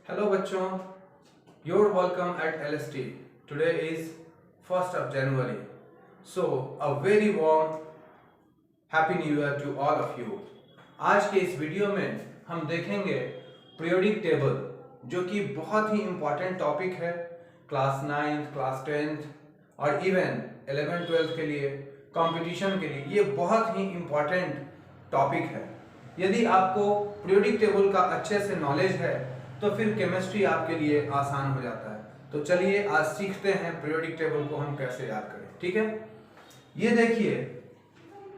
Hello बच्चों, you're welcome at LST. Today is 1st of January. So a very warm Happy New Year to all of you. आज के इस video में हम देखेंगे periodic table, जो कि बहुत ही इम्पॉर्टेंट टॉपिक है क्लास 9th, क्लास 10th और इवन 11th 12th के लिए, कंपटीशन के लिए ये बहुत ही इम्पॉर्टेंट टॉपिक है। यदि आपको पीरियोडिक टेबल का अच्छे से नॉलेज है तो फिर केमिस्ट्री आपके लिए आसान हो जाता है। तो चलिए आज सीखते हैं पीरियोडिक टेबल को हम कैसे याद करें। ठीक है, ये देखिए,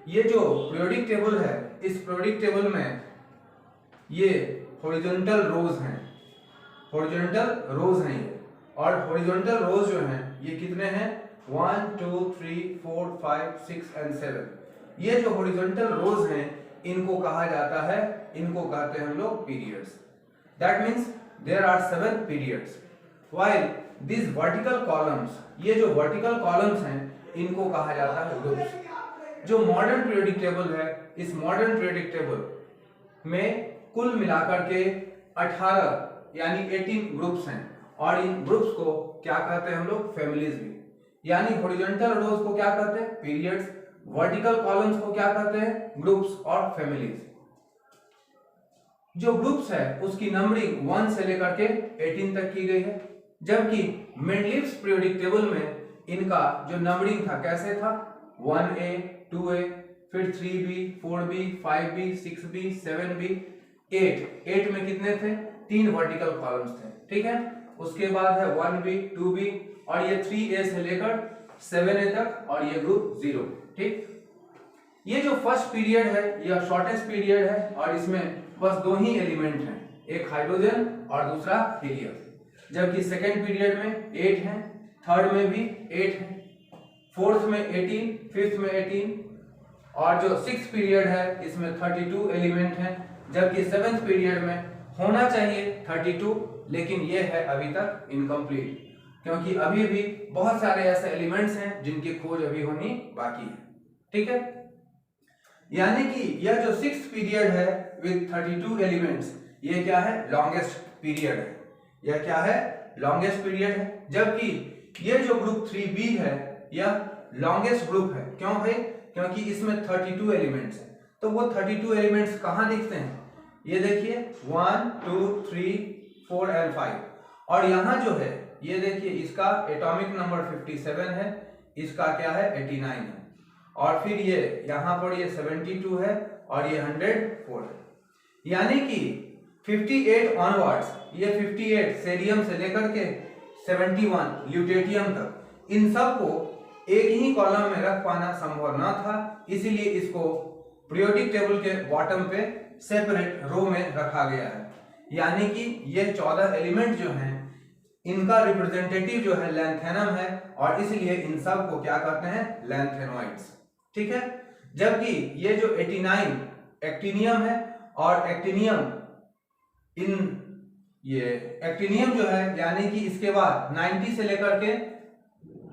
ये जो पीरियोडिक टेबल है, इस पीरियोडिक टेबल में ये हॉरिजॉन्टल रोज हैं, हॉरिजॉन्टल रोज हैं ये, और हॉरिजॉन्टल रोज जो हैं ये कितने हैं 1 2 3 4 5 6 एंड 7। ये जो हॉरिजॉन्टल रोज हैं इनको कहा जाता है, इनको कहते हैं हम लोग periods. That means there are 7 periods. While these vertical columns, ये जो vertical columns हैं इनको कहा जाता है groups। जो मॉडर्न पीरियोडिक टेबल है, इस मॉडर्न पीरियोडिक टेबल में कुल मिलाकर के 18 यानी 18 ग्रुप्स हैं, और इन ग्रुप्स को क्या कहते हैं हम लोग फैमिलीज भी। यानी हॉरिजॉन्टल रोज को क्या कहते हैं पीरियड्स, वर्टिकल कॉलम्स को क्या कहते हैं ग्रुप्स और फैमिलीज। जो ग्रुप्स है उसकी नंबरिंग 1 से लेकर के 18 तक की गई है, जबकि मेंडलीव्स पीरियोडिक टेबल में इनका जो नंबरिंग था कैसे था 1A 2A फिर 3B 4B 5B 6B 7B 8 में कितने थे 3 वर्टिकल कॉलम्स थे। ठीक है, उसके बाद है 1B 2B और ये 3A से लेकर 7A तक और ये ग्रुप 0। ठीक, ये जो फर्स्ट पीरियड है यह शॉर्टेस्ट पीरियड है और इसमें बस 2 ही एलिमेंट हैं, एक हाइड्रोजन और दूसरा हीलियम। जबकि सेकेंड पीरियड में 8 हैं, थर्ड में भी 8 हैं, फोर्थ में 18, फिफ्थ में 18 और जो सिक्स्थ पीरियड है इसमें 32 एलिमेंट हैं। जबकि सेवेंथ पीरियड में होना चाहिए 32, लेकिन ये है अभी तक इनकम्प्लीट, क्योंकि अभी भी बहुत सारे ऐसे एलिमेंट्स हैं जिनकी खोज अभी होनी बाकी है। ठीक है, यानी कि यह जो सिक्स्थ पीरियड है विद 32 एलिमेंट्स, ये क्या है लॉन्गेस्ट पीरियड है, यह क्या है लॉन्गेस्ट पीरियड है। जबकि ये जो ग्रुप 3B है यह लॉन्गेस्ट ग्रुप है। क्यों भाई? क्योंकि इसमें 32 एलिमेंट्स हैं। तो वो 32 एलिमेंट्स कहाँ दिखते हैं? ये देखिए 1 2 3 4 एंड 5, और यहाँ जो है ये देखिए इसका एटॉमिक नंबर 57 है, इसका क्या है 89 है, और फिर ये यहाँ पर ये 72 है और ये 104 है। यानी कि 58 ऑनवर्ड्स, ये 58 सेरियम से लेकर के 71 ल्यूटेटियम तक, इन सब को एक ही कॉलम में रख पाना संभव न था, इसीलिए इसको पीरियोडिक टेबल के बॉटम पे सेपरेट रो में रखा गया है। यानी कि ये 14 एलिमेंट जो हैं इनका रिप्रेजेंटेटिव जो है लैंथेनम है, और इसलिए इन सब को क्या कहते हैं लैंथेनोइड्स। ठीक है, जबकि ये जो 89 एक्टिनियम है, और एक्टिनियम एक्टिनियम जो है यानी कि इसके बाद 90 से लेकर के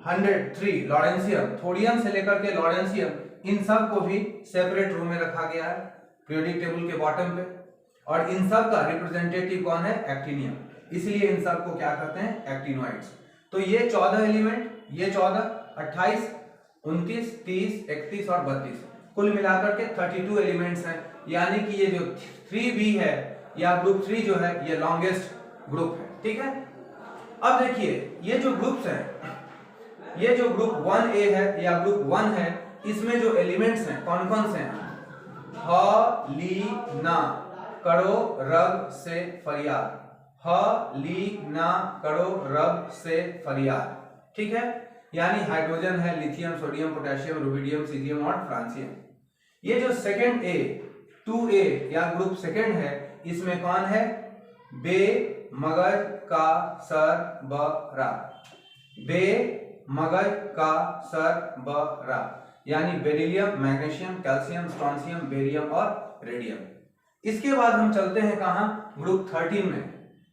103 लॉरेंशियम, थोडियम से लेकर के लॉरेंशियम, इन सब को भी सेपरेट रूम में रखा गया है पीरियोडिक टेबल के बॉटम पे, और इन सब का रिप्रेजेंटेटिव कौन है एक्टिनियम, इसलिए इन सब को क्या कहते हैं एक्टिनोइड्स। तो ये 14 एलिमेंट, ये 14 28 29 30 31 और 32, कुल मिलाकर के 32 एलिमेंट्स हैं। यानी कि ये जो 3B है या ग्रुप 3 जो है ये लॉन्गेस्ट ग्रुप है। ठीक है, अब देखिए ये जो ग्रुप्स हैं, ये जो ग्रुप 1A है या ग्रुप 1 है, इसमें जो एलिमेंट्स हैं कौन कौन से हैं ह ली ना करो रब से फरियाद, ह ली ना करो रब से फरियाद। ठीक है, यानी हाइड्रोजन है, lithium sodium potassium rubidium caesium और फ्रांसियम। ये जो सेकेंड A 2A या ग्रुप सेकेंड है, इसमें कौन है बे मगज का सर बरा, बे मगज का सर बरा, यानी beryllium magnesium calcium strontium barium और रेडियम। इसके बाद हम चलते हैं कहां ग्रुप 13 में।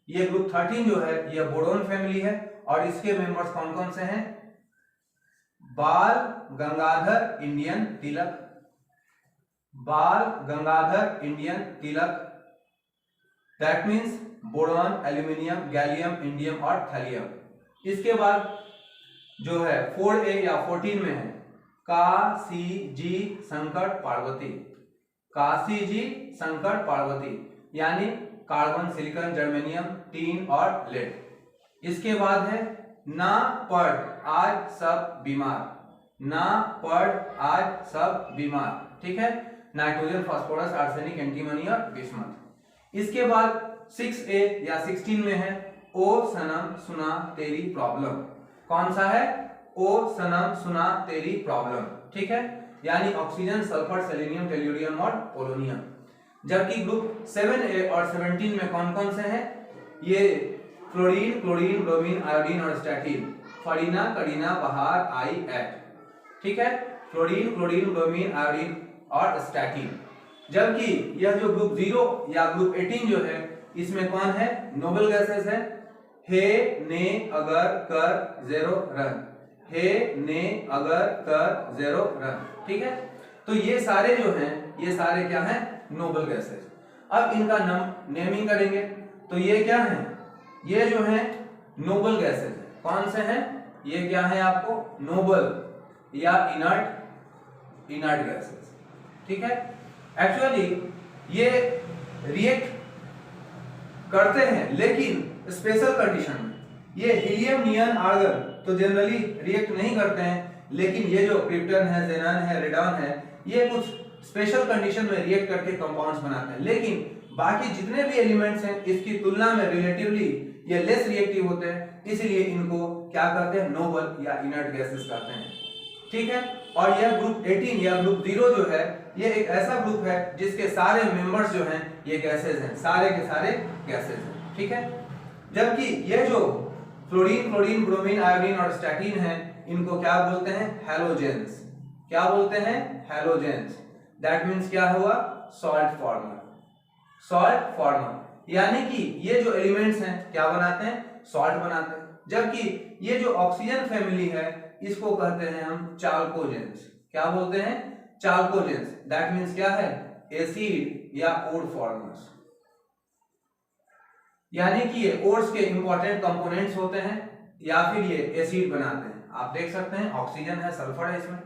ये ग्रुप 13 जो है यह बोरोन फैमिली है, और इसके मेंबर्स कौन कौन से हैं बाल गंगाधर इंडियन तिलक, बाल Gangadhar Indian Tilak, that means boron, aluminium, gallium, indium और थैलियम। इसके बाद जो है 4A या 14 में है का, जी, संकर, पार्वती। कासी, जी, संकर, पार्वती यानी कार्बन, सिलिकॉन, जर्मेनियम, टीन और लेड। इसके बाद है ना पढ़ आज सब बीमार, ना पढ़ आज सब बीमार, ठीक है, नाइट्रोजन, फास्फोरस, आर्सेनिक, एंटीमनी और बिस्मथ। इसके बाद 6A या 16 में है ओ सनम सुना तेरी प्रॉब्लम। कौन सा है? ओ सनम सुना तेरी प्रॉब्लम, ठीक है, यानी ऑक्सीजन, सल्फर, सेलेनियम, टेल्यूरियम और पोलोनियम। जबकि ग्रुप 7A और 17 में कौन कौन से हैं? ये फ्लोरीन, क्लोरीन, ब्रोमीन, आयोडीन और स्टैटिन, फरीना, करीना, बहार, आई, एट, ठीक है, फ्लोरीन, क्लोरीन, ब्रोमीन, आयोडीन और स्टैटिन। जबकि यह जो ग्रुप 0 या ग्रुप 18 जो है इसमें कौन है? नोबल गैसेस है, हे, ने, अगर, कर, जेरो, रन, हे, ने, अगर, कर, जेरो, रन, ठीक है। तो ये सारे जो हैं ये सारे क्या हैं? Noble gases. अब इनका नेमिंग करेंगे तो ये क्या है? ये जो है नोबल गैसेस है। कौन से हैं? ये क्या है आपको? नोबल या इनर्ट गैसेस, ठीक है। एक्चुअली ये रिएक्ट करते हैं लेकिन स्पेशल कंडीशन में। ये हीलियम, नियन, आर्गन तो जनरली रिएक्ट नहीं करते हैं, लेकिन ये जो क्रिप्टन है, ज़ेनन है, रेडॉन है, ये कुछ स्पेशल कंडीशन में रिएक्ट करके कंपाउंड्स बनाते हैं। लेकिन बाकी जितने भी एलिमेंट्स हैं इसकी तुलना में रिलेटिवली ये लेस रिएक्टिव होते हैं, इसलिए इनको क्या कहते हैं? नोबल या इनर्ट गैसेस कहते हैं, ठीक है। और यह ग्रुप 18 या ग्रुप 0 जो है ये एक ऐसा ग्रुप है जिसके सारे मेंबर्स जो हैं ये गैसेस हैं, सारे के सारे गैसेस हैं, ठीक है। जबकि ये जो फ्लोरीन, क्लोरीन, ब्रोमीन, आयोडीन और स्टैटिन है इनको क्या बोलते हैं? हैलोजेंस। क्या बोलते हैं? हैलोजेंस। दैट मींस क्या हुआ? Salt farmer. सॉल्ट फॉर्मर यानी कि ये जो एलिमेंट्स हैं क्या बनाते हैं? सॉल्ट बनाते हैं। जबकि ये जो ऑक्सीजन फैमिली है इसको कहते हैं हम चाल्कोजेंस। क्या बोलते हैं? चाल्कोजेंस। दैट मींस क्या है? एसिड या ओर फॉर्मर्स, यानी कि ये ओर्स के इंपॉर्टेंट कंपोनेंट्स होते हैं या फिर ये एसिड बनाते हैं। आप देख सकते हैं ऑक्सीजन है, सल्फर है इसमें।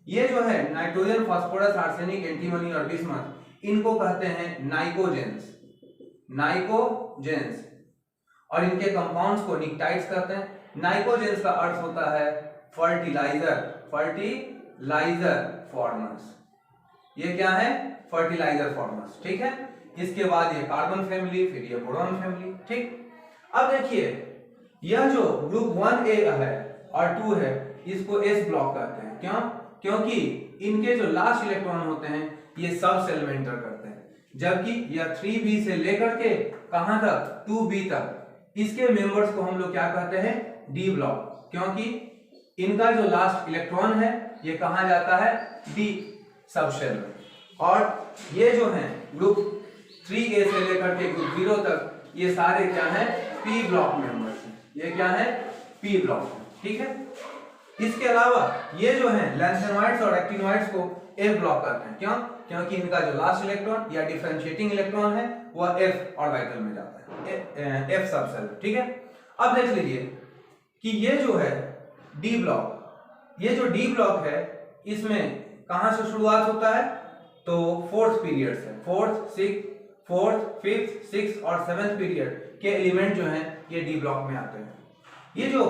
ये जो है नाइट्रोजन, फास्फोरस, आर्सेनिक, एंटीमनी और बिस्मथ, इनको कहते हैं नाइकोजेंस। नाइकोजेंस। और इनके कंपाउंड्स को निक्टाइड्स कहते हैं। नाइकोजेंस का अर्थ होता है फर्टिलाइजर, फर्टिलाइजर फॉर्मर्स। ये क्या है? फर्टिलाइजर फॉर्मर्स, ठीक है। इसके बाद ये कार्बन फैमिली, फिर ये बोरॉन फैमिली, ठीक। अब देखिए यह जो ग्रुप 1A है और 2 है इसको S ब्लॉक कहते हैं। क्यों? क्योंकि इनके जो लास्ट इलेक्ट्रॉन होते हैं ये सब सेल में एंटर करते हैं, जबकि यह 3B से लेकर के कहां तक? 2B तक, इसके मेंबर्स को हम लोग क्या कहते हैं? D ब्लॉक, क्योंकि इनका जो लास्ट इलेक्ट्रॉन है ये कहां जाता है? D सब सेल में। और ये जो है ग्रुप 3A से लेकर के ग्रुप 0 तक ये सारे क्या हैं? P ब्लॉक मेंबर्स हैं। ये क्या है? P ब्लॉक, ठीक है। इसके अलावा ये जो है लैंथेनॉइड्स और एक्टिनॉइड्स को F ब्लॉक करते हैं। क्यों? क्योंकि इनका जो लास्ट इलेक्ट्रॉन या डिफरेंशिएटिंग इलेक्ट्रॉन है वह F ऑर्बिटल में जाता है, F सब सेल, ठीक है। अब देख लीजिए कि ये जो है D ब्लॉक, ये जो D ब्लॉक है इसमें कहां से शुरुआत होता है? तो फोर्थ पीरियड से, फोर्थ, फिफ्थ, सिक्स्थ और सेवेंथ पीरियड के एलिमेंट जो हैं ये डी ब्लॉक में आते हैं। ये जो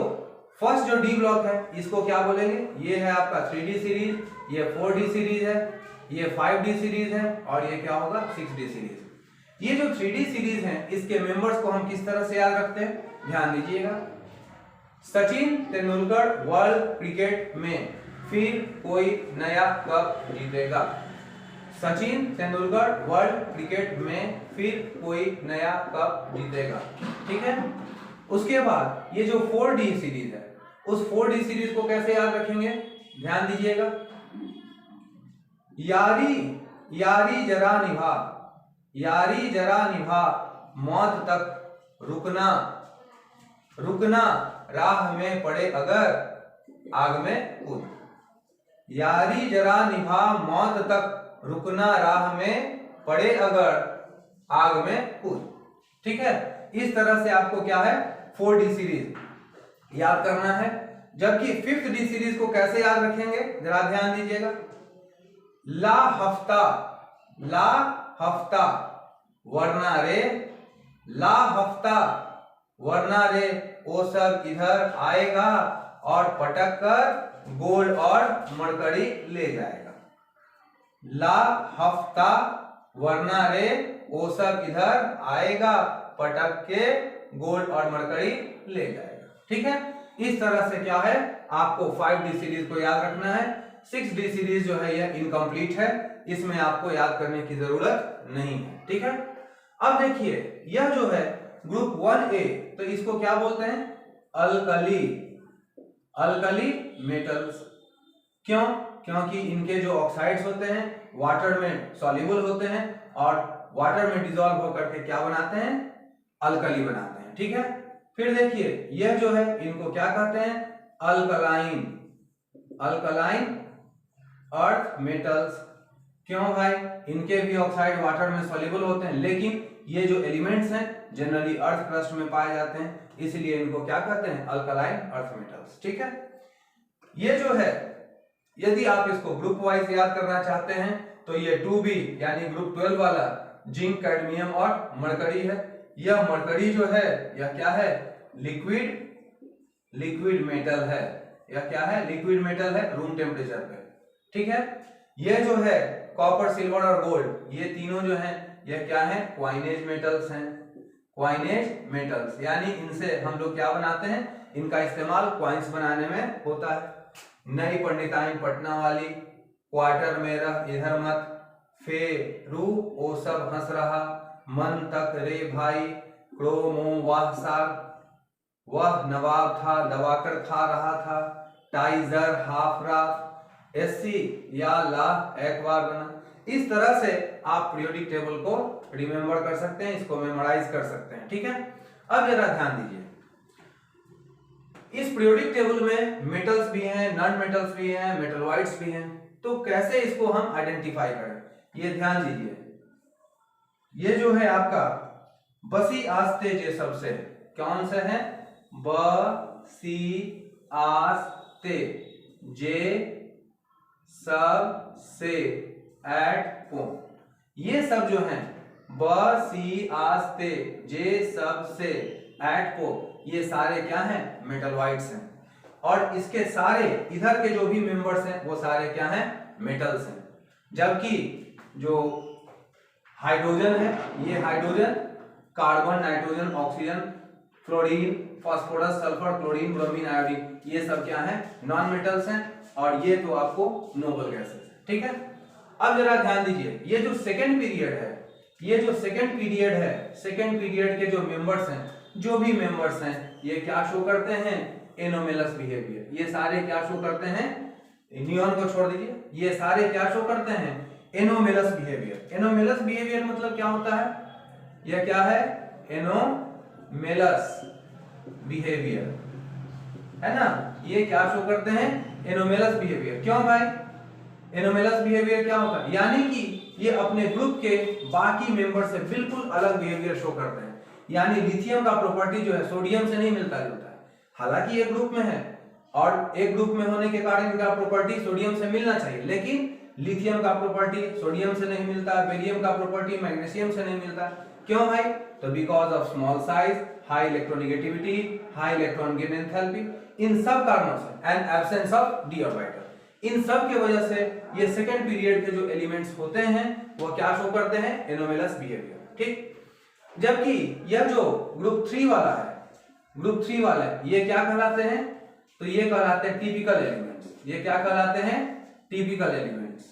फर्स्ट जो डी ब्लॉक है इसको क्या बोलेंगे? ये है आपका 3D सीरीज, ये 4D सीरीज है, ये 5D सीरीज है और ये क्या होगा? 6D series. ये जो 3D सीरीज है इसके मेंबर्स को हम किस तरह से याद रखते हैं? ध्यान दीजिएगा। सचिन तेंदुलकर वर्ल्ड क्रिकेट में फिर कोई नया कप जीतेगा। सचिन तेंदुलकर वर्ल्ड क्रिकेट में फिर कोई नया कप जीतेगा, ठीक है। उसके बाद ये जो 4D सीरीज है उस 4D सीरीज को कैसे याद रखेंगे? ध्यान दीजिएगा। यारी यारी जरा निभा, यारी जरा निभा, मौत तक रुकना, रुकना राह में पड़े अगर आग में कूद। यारी जरा निभा, मौत तक रुकना राह में पड़े अगर आग में कूद, ठीक है, इस तरह से आपको क्या है 4D सीरीज याद करना है। जबकि 5th D सीरीज को कैसे याद रखेंगे जरा ध्यान दीजिएगा। ला हफ्ता वरना रे, ला हफ्ता वरना रे वो सब इधर आएगा और पटक कर गोल और मरकरी ले जाएगा। ला हफ्ता वरना रे वो सब इधर आएगा, पटक के गोल और मरकरी ले जाएगा। ठीक है, इस तरह से क्या है आपको 5D सीरीज को याद रखना है। 6D सीरीज जो है यह इनकम्प्लीट है, इसमें आपको याद करने की जरूरत नहीं है। ठीक है, अब देखिए यह जो है ग्रुप 1A, तो इसको क्या बोलते हैं अल्कली मेटल्स। क्यों? क्योंकि इनके जो ऑक्साइड्स होते हैं वाटर में सॉल्युबल होते हैं और वाटर में डिसॉल्व होकर के क्या बनाते हैं अल्कली बनाते हैं। ठीक है, फिर देखिए यह जो है इनको क्या कहते हैं अल्कलाइन अर्थ मेटल्स। क्यों भाई? इनके भी ऑक्साइड वाटर में सॉल्युबल होते हैं, लेकिन ये जो एलिमेंट्स हैं जनरली अर्थ क्रस्ट में पाए जाते हैं, इसलिए इनको क्या कहते हैं अल्कलाइन अर्थ मेटल्स। ठीक है, ये जो है यदि आप इसको ग्रुप वाइज याद करना चाहते हैं तो ये 2B यानी ग्रुप 12 वाला जिंक, कैडमियम और मरकरी है। यह मरकरी जो है यह क्या है लिक्विड मेटल है। यह क्या है लिक्विड मेटल है रूम टेम्परेचर पे। ठीक है, यह जो है कॉपर, सिल्वर और गोल्ड, ये तीनों जो हैं यह क्या है क्वाइनेज मेटल्स हैं। क्वाइनेज मेटल्स यानी इनसे हम लोग क्या बनाते हैं, इनका इस्तेमाल क्वाइंस बनाने में होता है। नई पंडिताइन पटना वाली, क्वार्टर मेरा इधर मत, फेरू ओ सब हंस रहा, मन तक रे भाई, क्रोमो वाह साग, वह नवाब था दबाकर खा रहा था, टाइजर हाफरा, एससी या ला एक बार बना। इस तरह से आप पीरियोडिक टेबल को रिमेंबर कर सकते हैं, इसको मेमोराइज कर सकते हैं। ठीक है, अब जरा ध्यान दीजिए, इस पीरियोडिक टेबल में मेटल्स भी हैं, नॉन मेटल्स भी हैं, मेटलॉइड्स भी हैं, तो कैसे इसको हम आइडेंटिफाई करें ये ध्यान दीजिए। ये जो है आपका बसी आस्ते जे सबसे कौन से हैं बसी आस्ते जे सब से एट को, ये सब जो हैं बसी आस्ते जे सब से एट को, ये सारे क्या हैं मेटलॉइड्स हैं। और इसके सारे इधर के जो भी मेंबर्स हैं वो सारे क्या हैं मेटल्स हैं। जबकि जो हाइड्रोजन है ये hydrogen, carbon, nitrogen, oxygen, fluorine, phosphorus, sulphur, chlorine, bromine, iodine, ये सब क्या हैं नॉन मेटल्स हैं और ये तो आपको नोबल गैसेस है। ठीक है, अब जरा ध्यान दीजिए, ये जो सेकेंड पीरियड है, ये जो सेकेंड पीरियड है, सेकेंड पीरियड के जो मेंबर्स हैं, जो भी मेंबर्स हैं, ये क्या शो करते हैं एनोमेलस बिहेवियर। ये सारे क्या शो करते हैं, नियॉन को छोड़ दीजिए, ये सारे क्या शो करते हैं एनोमेलस बिहेवियर। एनोमेलस बिहेवियर मतलब क्या होता है, यह क्या है एनोमेलस बिहेवियर है ना, ये क्या शो करते हैं एनोमेलस बिहेवियर। क्यों भाई? एनोमेलस बिहेवियर क्या होता है, यानी कि ये अपने ग्रुप के बाकी मेंबर से बिल्कुल अलग बिहेवियर शो करते हैं। यानी लिथियम का प्रॉपर्टी जो है सोडियम से नहीं मिलता जुलता है, हालांकि एक ग्रुप में है और एक ग्रुप में होने के कारण इनका प्रॉपर्टी सोडियम से मिलना चाहिए, लेकिन लिथियम का प्रॉपर्टी सोडियम से नहीं मिलता, बेरियम का प्रॉपर्टी मैग्नीशियम से नहीं मिलता। क्यों भाई? तो because of small size, high electronegativity, high electron gain enthalpy, इन सब कारणों से and absence of d orbital, इन सब की वजह से ये सेकंड पीरियड के जो एलिमेंट्स होते हैं वो क्या शो करते हैं एनोमेलस बिहेवियर। ठीक, जबकि यह जो ग्रुप 3 वाला है, ग्रुप 3 वाला है, ये क्या कहलाते हैं, तो ये कहलाते हैं टिपिकल एलिमेंट्स। ये क्या कहलाते हैं टिपिकल एलिमेंट्स।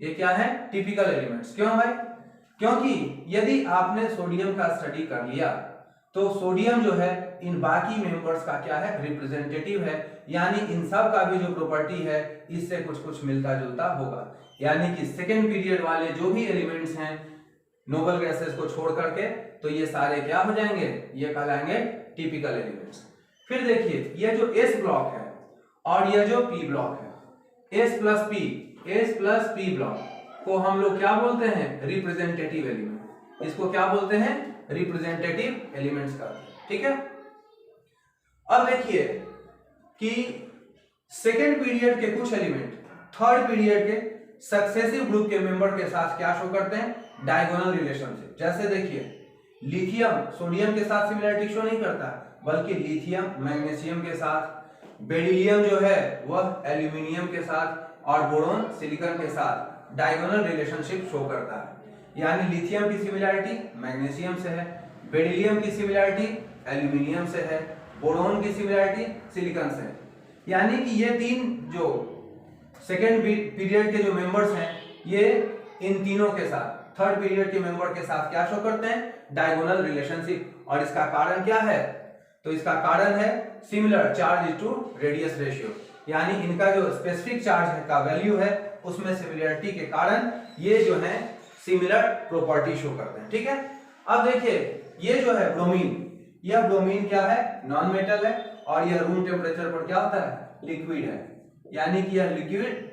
ये क्या है टिपिकल एलिमेंट्स। क्यों भाई? क्योंकि यदि आपने सोडियम का स्टडी कर लिया तो सोडियम जो है इन बाकी मेंबर्स का क्या है रिप्रेजेंटेटिव है, यानी इन सब का भी जो प्रॉपर्टी है इससे कुछ कुछ मिलता जुलता होगा। यानी कि सेकेंड पीरियड वाले जो भी एलिमेंट्स हैं नोबल गैसेस को छोड़ करके, तो ये सारे क्या हो जाएंगे, ये कहलाएंगे टिपिकल एलिमेंट्स। फिर देखिए ये जो एस ब्लॉक है और ये जो पी ब्लॉक है, एस प्लस पी ब्लॉक को हम लोग क्या बोलते हैं रिप्रेजेंटेटिव एलिमेंट। इसको क्या बोलते हैं, रिप्रेजेंटेटिव एलिमेंट्स कहते हैं, ठीक है। अब देखिए कि सेकेंड पीरियड के कुछ एलिमेंट थर्ड पीरियड के सक्सेसिव ग्रुप के मेंबर के साथ क्या शो करते हैं, डायगोनल रिलेशनशिप। जैसे देखिए लिथियम सोडियम के साथ सिमिलरिटी शो नहीं करता, बल्कि लिथियम मैग्नीशियम के साथ, बेरिलियम जो है वह एल्यूमिनियम के साथ और बोरोन सिलिकॉन के साथ डायगोनल रिलेशनशिप शो करता है। यानी लिथियम की सिमिलरिटी मैग्नीशियम से है, बेरिलियम की सिमिलरिटी एल्यूमिनियम से है, बोरोन की सिमिलरिटी सिलिकॉन से है। यानी कि ये तीन जो सेकेंड पीरियड के जो मेंबर्स हैं ये इन तीनों के साथ थर्ड पीरियड के मेंबर के साथ क्या शो करते हैं, डायगोनल रिलेशनशिप। और इसका कारण क्या है, तो इसका कारण है similar charge to radius ratio. यानी इनका जो स्पेसिफिक चार्ज है का वैल्यू है उसमें सिमिलरिटी के कारण ये जो है सिमिलर प्रॉपर्टी शो करते हैं, ठीक है। अब देखिए ये जो है ब्रोमीन, यह ब्रोमीन क्या है, नॉन मेटल है और यह रूम टेम्परेचर पर क्या होता है, लिक्विड है। यानी कि यह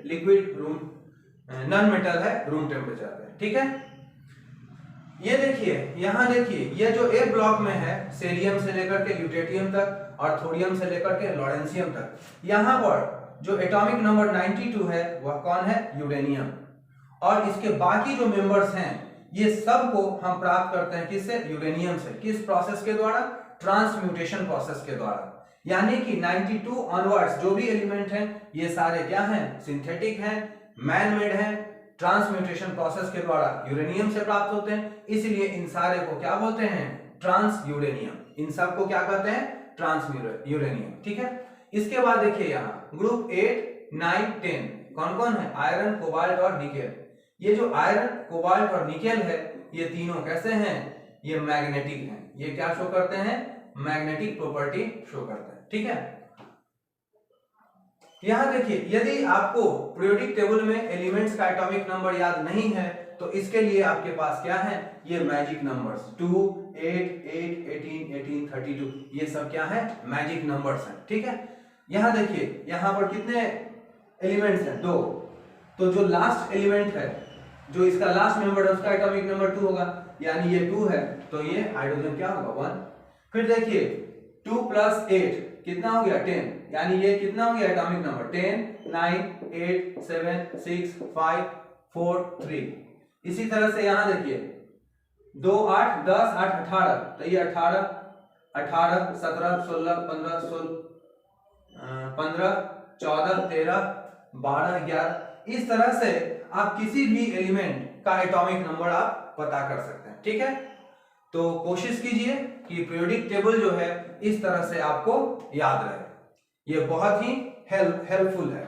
लिक्विड रूम नॉन मेटल है रूम टेम्परेचर पे, ठीक है। ये देखिए यहां देखिए ये जो ए ब्लॉक में है सेरियम से लेकर के ल्यूटेटियम तक और थोरियम से लेकर के लॉरेंशियम तक, यहां पर जो एटॉमिक नंबर 92 है वह कौन है, यूरेनियम। और इसके बाकी जो मेंबर्स हैं ये सब को हम प्राप्त करते हैं किससे, यूरेनियम से। किस प्रोसेस के द्वारा, ट्रांसम्यूटेशन प्रोसेस के द्वारा। यानी कि 92 ऑनवर्ड्स जो भी एलिमेंट हैं ये सारे क्या हैं, सिंथेटिक हैं, मैन मेड हैं, ट्रांसम्यूटेशन प्रोसेस के द्वारा यूरेनियम से प्राप्त होते हैं। इसलिए इन सारे को क्या बोलते हैं, ट्रांस यूरेनियम। इन सब को क्या कहते हैं, ट्रांस यूरेनियम, ठीक है। इसके बाद देखिए यहाँ ग्रुप 8, 9, 10 कौन कौन है, आयरन, कोबाल्ट और निकेल। ये जो आयरन, कोबाल्ट और निकेल है ये तीनों कैसे हैं, ये मैग्नेटिक हैं। ये क्या शो करते हैं, मैग्नेटिक प्रॉपर्टी शो करते हैं, ठीक है। यहां देखिए यदि आपको पीरियोडिक टेबल में एलिमेंट्स का एटॉमिक नंबर याद नहीं है तो इसके लिए आपके पास क्या है, ये मैजिक नंबर्स 2, 8, 8, 18, 18, 32 ये सब क्या है, मैजिक नंबर्स हैं, ठीक है। यहां देखिए यहां पर कितने एलिमेंट्स हैं, 2। तो जो लास्ट एलिमेंट है, जो इसका लास्ट मेंबर है उसका एटॉमिक नंबर 2 होगा। यानी ये 2 है तो ये हाइड्रोजन क्या होगा, 1। फिर देखिए 2 + 8 कितना हो गया, 10। यानी ये कितना हो गया एटॉमिक नंबर, 10, 9, 8, 7, 6, 5, 4, 3। इसी तरह से यहां देखिए 2, 8, 10, 8, 18 तो ये 18, 18, 17, 16, 15, 15, 14, 13, 12, 11 इस तरह से आप किसी भी एलिमेंट का एटॉमिक नंबर आप पता कर सकते हैं, ठीक है। तो कोशिश कीजिए कि पीरियोडिक टेबल जो है इस तरह से आपको याद रहे, ये बहुत ही हेल्पफुल है।